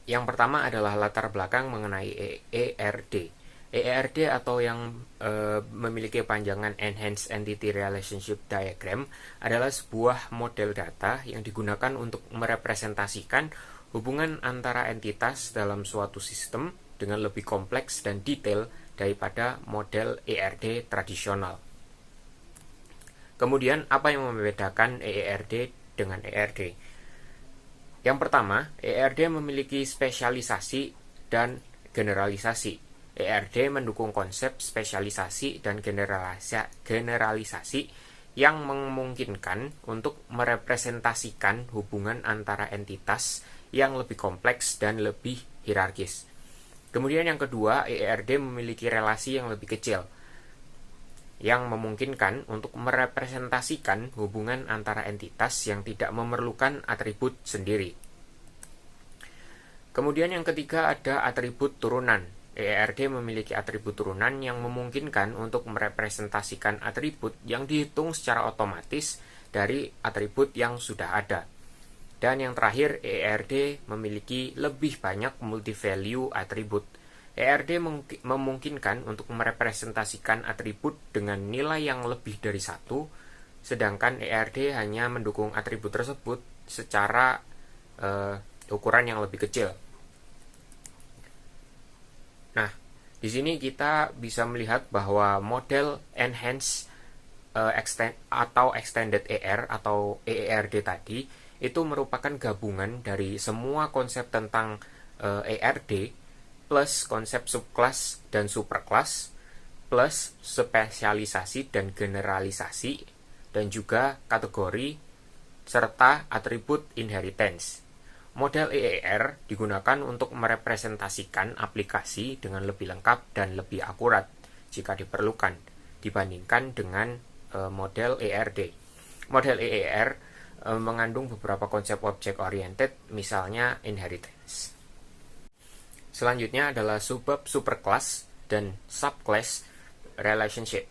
Yang pertama adalah latar belakang mengenai ERD. ERD atau yang memiliki panjangan Enhanced Entity Relationship Diagram adalah sebuah model data yang digunakan untuk merepresentasikan hubungan antara entitas dalam suatu sistem dengan lebih kompleks dan detail daripada model ERD tradisional. Kemudian, apa yang membedakan ERD dengan ERD? Yang pertama, ERD memiliki spesialisasi dan generalisasi. ERD mendukung konsep spesialisasi dan generalisasi yang memungkinkan untuk merepresentasikan hubungan antara entitas yang lebih kompleks dan lebih hierarkis. Kemudian yang kedua, ERD memiliki relasi yang lebih kecil, yang memungkinkan untuk merepresentasikan hubungan antara entitas yang tidak memerlukan atribut sendiri. Kemudian yang ketiga ada atribut turunan. ERD memiliki atribut turunan yang memungkinkan untuk merepresentasikan atribut yang dihitung secara otomatis dari atribut yang sudah ada. Dan yang terakhir, ERD memiliki lebih banyak multi-value atribut. ERD memungkinkan untuk merepresentasikan atribut dengan nilai yang lebih dari satu, sedangkan ERD hanya mendukung atribut tersebut secara ukuran yang lebih kecil. Nah, di sini kita bisa melihat bahwa model Enhanced atau Extended ER atau EERD tadi itu merupakan gabungan dari semua konsep tentang ERD plus konsep subclass dan superclass plus spesialisasi dan generalisasi dan juga kategori serta atribut inheritance. Model EER digunakan untuk merepresentasikan aplikasi dengan lebih lengkap dan lebih akurat jika diperlukan dibandingkan dengan model ERD. Model EER mengandung beberapa konsep object oriented, misalnya inheritance. Selanjutnya adalah subbab superclass dan subclass relationship.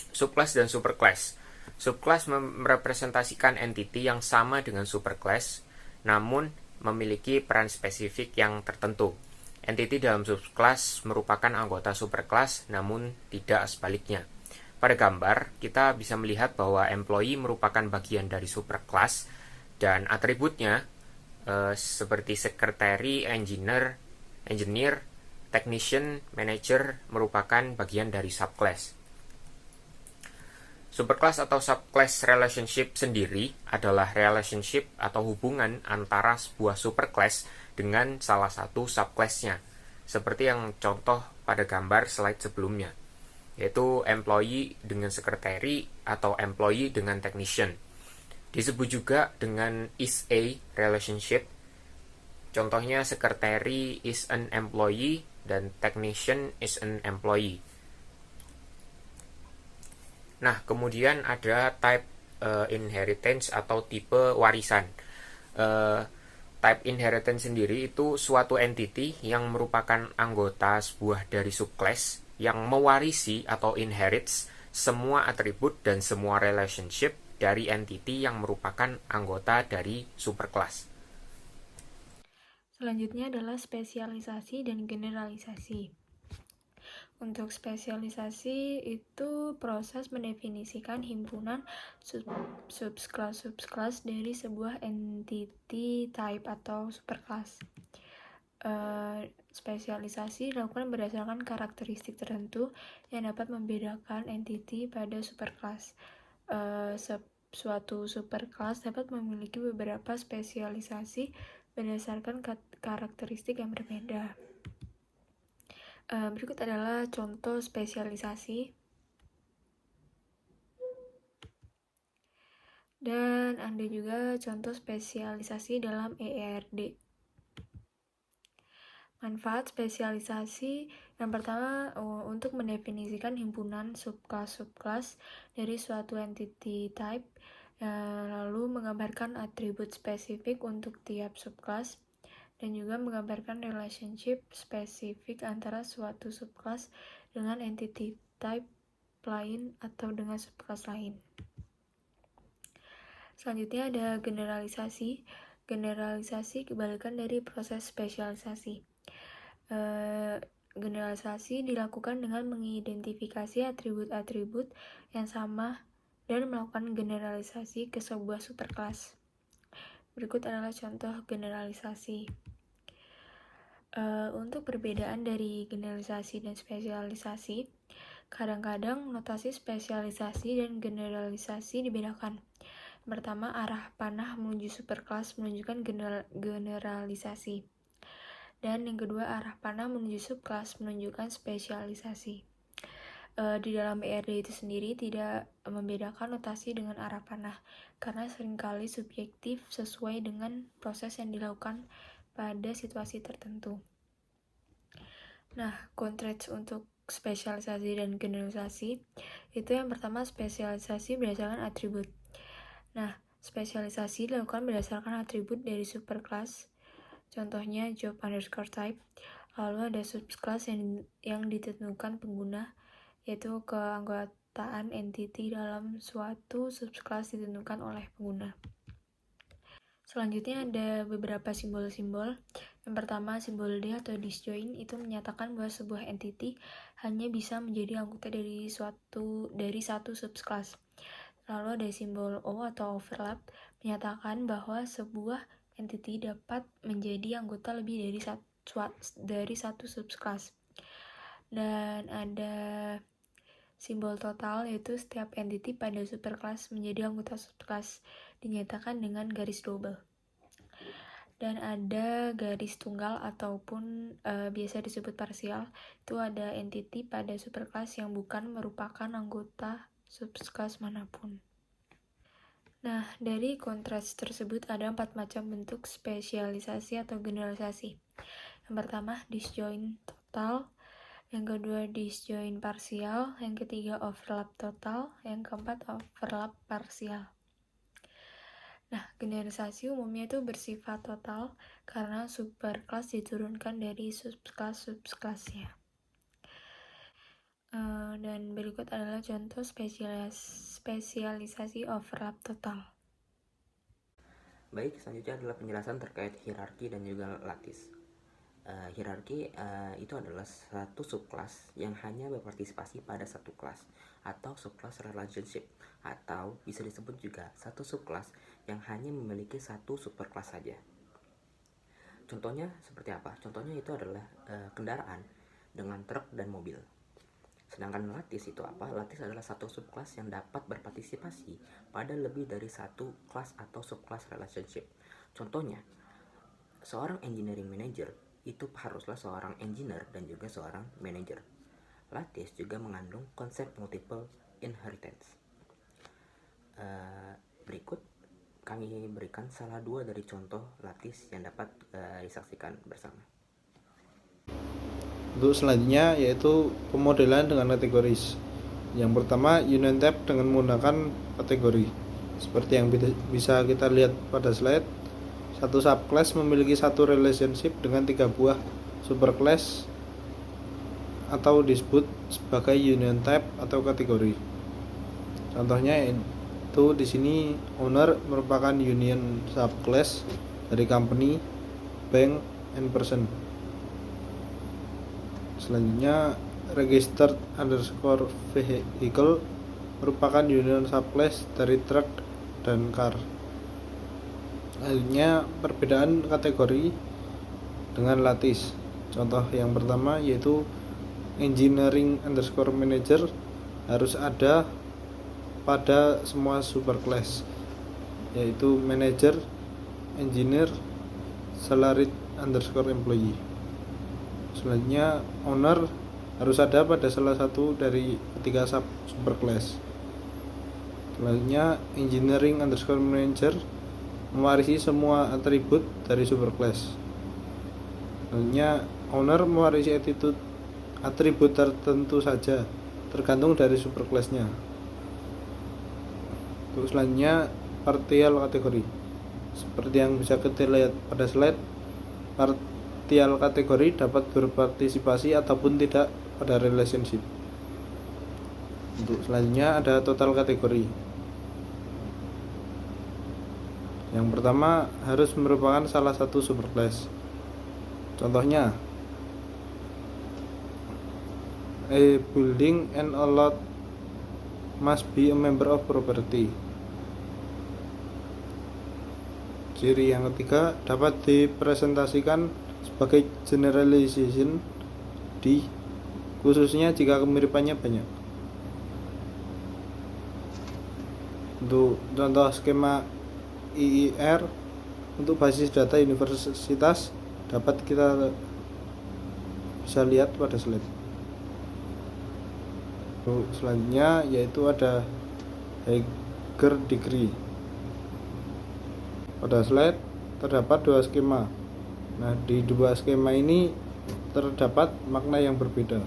Subclass dan superclass. Subclass merepresentasikan entity yang sama dengan superclass, namun memiliki peran spesifik yang tertentu. Entity dalam subclass merupakan anggota superclass, namun tidak sebaliknya. Pada gambar, kita bisa melihat bahwa employee merupakan bagian dari superclass dan atributnya seperti secretary, engineer, technician, manager merupakan bagian dari subclass. Superclass atau subclass relationship sendiri adalah relationship atau hubungan antara sebuah superclass dengan salah satu subclassnya, seperti yang contoh pada gambar slide sebelumnya, yaitu employee dengan secretary atau employee dengan technician. Disebut juga dengan is-a relationship, contohnya secretary is an employee dan technician is an employee. Nah, kemudian ada type inheritance atau tipe warisan. Type inheritance sendiri itu suatu entity yang merupakan anggota sebuah dari subclass yang mewarisi atau inherits semua atribut dan semua relationship dari entity yang merupakan anggota dari superclass. Selanjutnya adalah spesialisasi dan generalisasi. Untuk spesialisasi itu proses mendefinisikan himpunan subclass dari sebuah entity type atau superclass. Spesialisasi dilakukan berdasarkan karakteristik tertentu yang dapat membedakan entity pada superclass. Suatu superclass dapat memiliki beberapa spesialisasi berdasarkan karakteristik yang berbeda. Berikut adalah contoh spesialisasi. Dan ada juga contoh spesialisasi dalam EERD. Manfaat spesialisasi yang pertama untuk mendefinisikan himpunan subclass dari suatu entity type, lalu menggambarkan atribut spesifik untuk tiap subclass, dan juga menggambarkan relationship spesifik antara suatu subclass dengan entity type lain atau dengan subclass lain. Selanjutnya ada generalisasi. Generalisasi kebalikan dari proses spesialisasi. Generalisasi dilakukan dengan mengidentifikasi atribut-atribut yang sama dan melakukan generalisasi ke sebuah superkelas. Berikut adalah contoh generalisasi. Untuk perbedaan dari generalisasi dan spesialisasi, kadang-kadang notasi spesialisasi dan generalisasi dibedakan. Pertama, arah panah menuju superkelas menunjukkan generalisasi. Dan yang kedua, arah panah menuju subkelas menunjukkan spesialisasi. Di dalam ERD itu sendiri tidak membedakan notasi dengan arah panah, karena seringkali subjektif sesuai dengan proses yang dilakukan pada situasi tertentu. Nah, konteks untuk spesialisasi dan generalisasi itu yang pertama, spesialisasi berdasarkan atribut. Nah, spesialisasi dilakukan berdasarkan atribut dari superkelas, contohnya job underscore type. Lalu ada subkelas yang ditentukan pengguna, yaitu keanggotaan entity dalam suatu subkelas ditentukan oleh pengguna. Selanjutnya ada beberapa simbol-simbol. Yang pertama, simbol D atau disjoin itu menyatakan bahwa sebuah entity hanya bisa menjadi anggota dari satu subkelas. Lalu ada simbol O atau overlap, menyatakan bahwa sebuah entity dapat menjadi anggota lebih dari satu subkelas. Dan ada simbol total, yaitu setiap entity pada superkelas menjadi anggota subkelas, dinyatakan dengan garis double. Dan ada garis tunggal ataupun biasa disebut parsial, itu ada entity pada superkelas yang bukan merupakan anggota subkelas manapun. Nah, dari kontras tersebut ada 4 macam bentuk spesialisasi atau generalisasi. Yang pertama, disjoin total. Yang kedua, disjoin parsial. Yang ketiga, overlap total. Yang keempat, overlap parsial. Nah, generalisasi umumnya itu bersifat total karena superkelas diturunkan dari subkelasnya. Dan berikut adalah contoh spesialisasi overlap total. Baik, selanjutnya adalah penjelasan terkait hierarki dan juga lattice. Hierarki itu adalah satu subkelas yang hanya berpartisipasi pada satu kelas atau subkelas relationship, atau bisa disebut juga satu subkelas yang hanya memiliki satu superkelas saja. Contohnya seperti apa? Contohnya itu adalah kendaraan dengan truk dan mobil. Sedangkan lattice itu apa? Lattice adalah satu subkelas yang dapat berpartisipasi pada lebih dari satu kelas atau subkelas relationship. Contohnya, seorang engineering manager itu haruslah seorang engineer dan juga seorang manager. Lattice juga mengandung konsep multiple inheritance. Berikut kami berikan salah dua dari contoh lattice yang dapat disaksikan bersama. Untuk selanjutnya yaitu pemodelan dengan kategoris. Yang pertama, union type dengan menggunakan kategori. Seperti yang bisa kita lihat pada slide, satu subclass memiliki satu relationship dengan 3 buah superclass atau disebut sebagai union type atau kategori. Contohnya itu di sini owner merupakan union subclass dari company, bank, and person. Selanjutnya, registered underscore vehicle merupakan union subclass dari truck dan car. Selanjutnya, perbedaan kategori dengan lattice. Contoh yang pertama yaitu engineering underscore manager harus ada pada semua superclass, yaitu manager, engineer, salaried underscore employee. Selanjutnya, owner harus ada pada salah satu dari ketiga superclass. Selanjutnya, engineering underscore manager mewarisi semua atribut dari superclass. Selanjutnya, owner mewarisi atribut tertentu saja, tergantung dari superclassnya. Terus selanjutnya, partial kategori. Seperti yang bisa kita lihat pada slide, partial kategori dapat berpartisipasi ataupun tidak pada relationship. Untuk selanjutnya ada total kategori. Yang pertama harus merupakan salah satu superclass. Contohnya, a building and a lot must be a member of property. Ciri yang ketiga dapat dipresentasikan sebagai generalization di khususnya jika kemiripannya banyak. Untuk contoh skema IIR untuk basis data universitas dapat kita bisa lihat pada slide. Selanjutnya yaitu ada higher degree. Pada slide terdapat dua skema. Nah, di dua skema ini terdapat makna yang berbeda.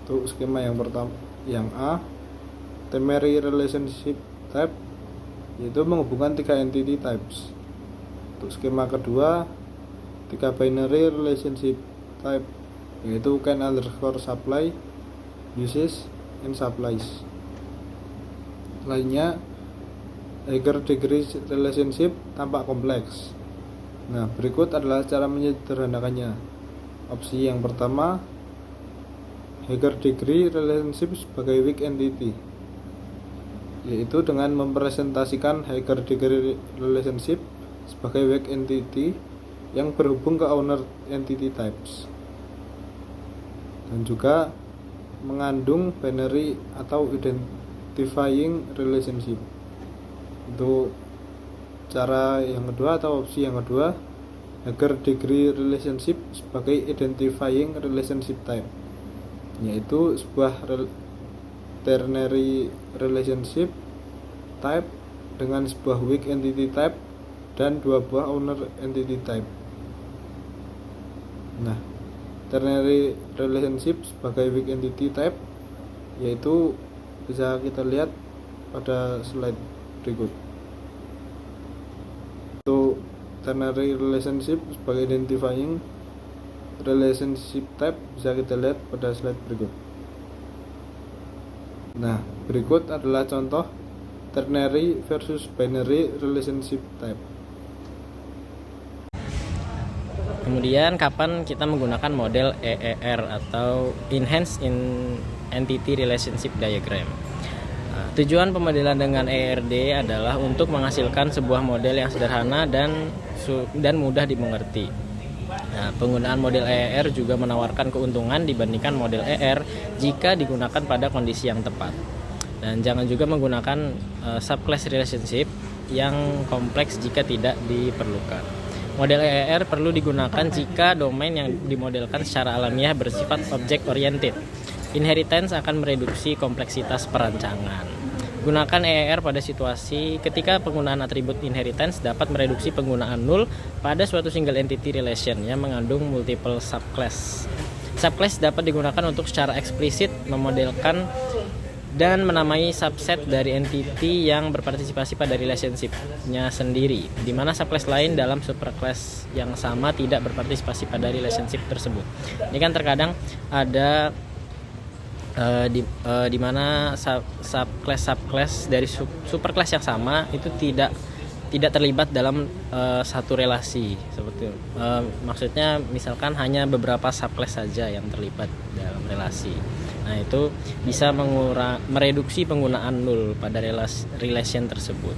Untuk skema yang pertama, yang A, Ternary relationship type, yaitu menghubungkan tiga entity types. Untuk skema kedua, tiga binary relationship type, yaitu can underscore supply, uses, and supplies. Lainnya, higher degree relationship tampak kompleks. Nah, berikut adalah cara menyederhanakannya. Opsi yang pertama, higher degree relationship sebagai weak entity, yaitu dengan mempresentasikan higher degree relationship sebagai weak entity yang berhubung ke owner entity types, dan juga mengandung binary atau identifying relationship. Untuk cara yang kedua atau opsi yang kedua, higher degree relationship sebagai identifying relationship type, yaitu sebuah ternary relationship type dengan sebuah weak entity type dan dua buah owner entity type. Nah, ternary relationship sebagai weak entity type yaitu bisa kita lihat pada slide berikut. Untuk ternary relationship sebagai identifying relationship type bisa kita lihat pada slide berikut. Nah, berikut adalah contoh ternary versus binary relationship type. Kemudian kapan kita menggunakan model EER atau Enhanced Entity Relationship Diagram. Tujuan pemodelan dengan ERD adalah untuk menghasilkan sebuah model yang sederhana dan mudah dimengerti. Nah, penggunaan model EER juga menawarkan keuntungan dibandingkan model ER jika digunakan pada kondisi yang tepat. Dan jangan juga menggunakan subclass relationship yang kompleks jika tidak diperlukan. Model EER perlu digunakan jika domain yang dimodelkan secara alamiah bersifat object oriented. Inheritance akan mereduksi kompleksitas perancangan. Gunakan EER pada situasi ketika penggunaan atribut inheritance dapat mereduksi penggunaan null pada suatu single entity relation yang mengandung multiple subclass. Subclass dapat digunakan untuk secara eksplisit memodelkan dan menamai subset dari entity yang berpartisipasi pada relationship-nya sendiri, di mana subclass lain dalam superclass yang sama tidak berpartisipasi pada relationship tersebut. Ini kan terkadang ada di mana subclass dari superclass yang sama itu tidak terlibat dalam satu relasi seperti itu. Maksudnya misalkan hanya beberapa subclass saja yang terlibat dalam relasi. Nah, itu bisa mereduksi penggunaan null pada relation tersebut.